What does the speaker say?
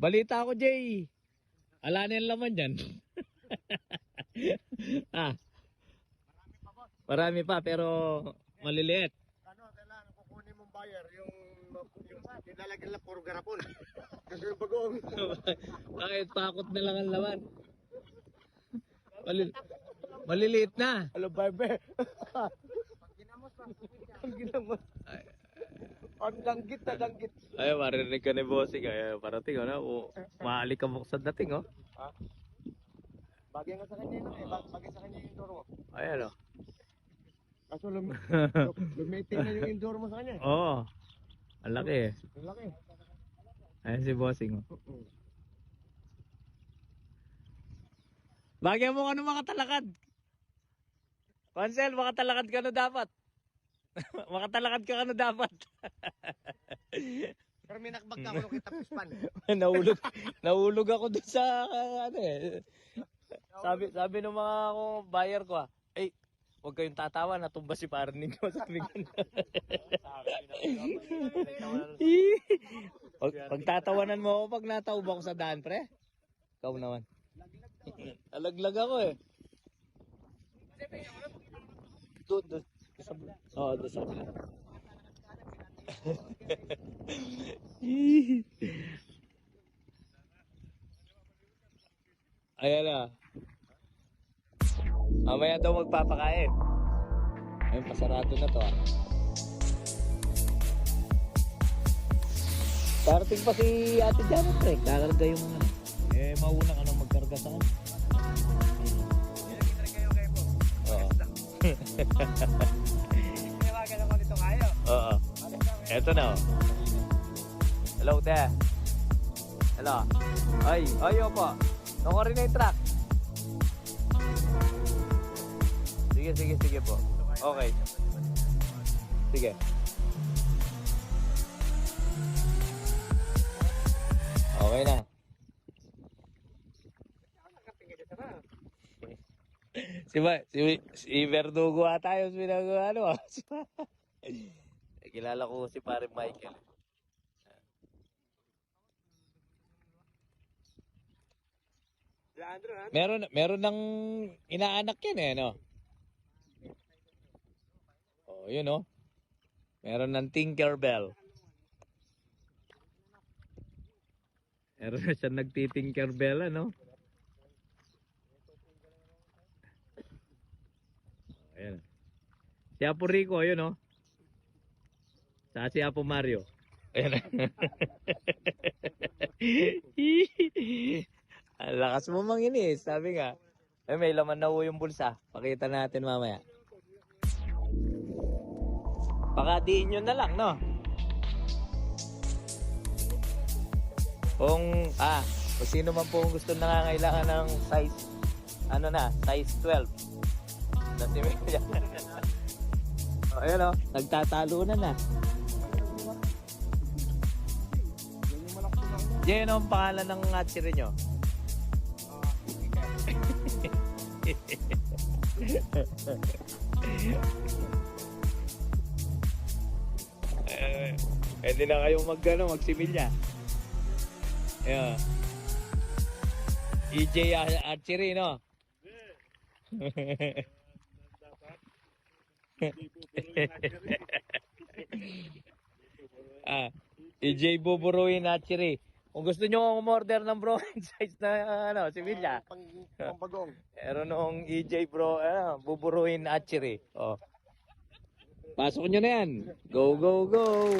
Balita ko, Jay. Ala na yung laman dyan. Ah, marami pa pero maliliit. Ano, kailangan kukunin mong buyer yung nilalagyan lang puro garapon. Kasi yung bagong. Kahit pakot na lang ang laman. Maliliit na. Hello, bebe. Ang ginamos. Ang danggit na danggit. Ay, marinig ka ni Bossing. Ay, parating, ano? Maalik ka mo sa dating, oh. Ha? Bagay nga sa kanya yun eh. Bagay sa kanya yung indoor mo. Ay, ano? Kaso lumiting na yung indoor mo sa kanya. Oo. Ang laki, eh. Ang laki. Ayan si Bossing, oh. Bagay mo ano makatalakad. Pansel, makatalakad ka na dapat. Makatalakad ka na dapat. Pero may nakbag ka ako nung kitapos pan. Nahulog ako dun sa ano eh. Sabi ng mga buyer ko, ay, huwag kayong tatawa, natumba si parinig ko. Sabi ko na. Pagtatawanan mo ako pag natauba ko sa daan, pre. Ikaw naman. Alaglag ako eh. Doon. Oo, doon sa kabila. Ayan na. Mamaya daw magpapakain. Ayun, pasarado na to ah. Parating pa si Ate Janet pre. Kakarga yung ano. Eh, mauna ka nang magkarga sa ano. Oo. Tinawagan ako nito kayo. Oo. Eto na oh. Hello, te. Hello. Ay, opo. Nako rin na yung truck. Sige po. Okay. Sige. Okay na. Si Verdugo ata yung pinagawa ano. Kilala ko si pare Michael. Meron ng inaanak yan eh, no? Oh, yun oh. Meron ng Tinkerbell. Meron na siya nagti-Tinkerbell, ano? Ayan. Si Apo Rico, yun oh. Sa si Apo Mario. Ayan. Ang lakas mo manginis, sabi nga. Eh, may laman na yung bulsa. Pakita natin mamaya. Pakadiin nyo na lang, no? Kung sino man po gusto nangangailangan ng size, size 12. Na si Melia. Ayan o, nagtatalunan na. Yan ang pangalan ng hatchery nyo. Pwede na kayong magsimilya. Ayan. EJ Archery, no? EJ Buburuin Archery. Kung gusto nyo umorder ng broken size na similya. Pampagong. Meron nung EJ Buburuin Archery. Oh. Pasok nyo na yan. Go, go, go.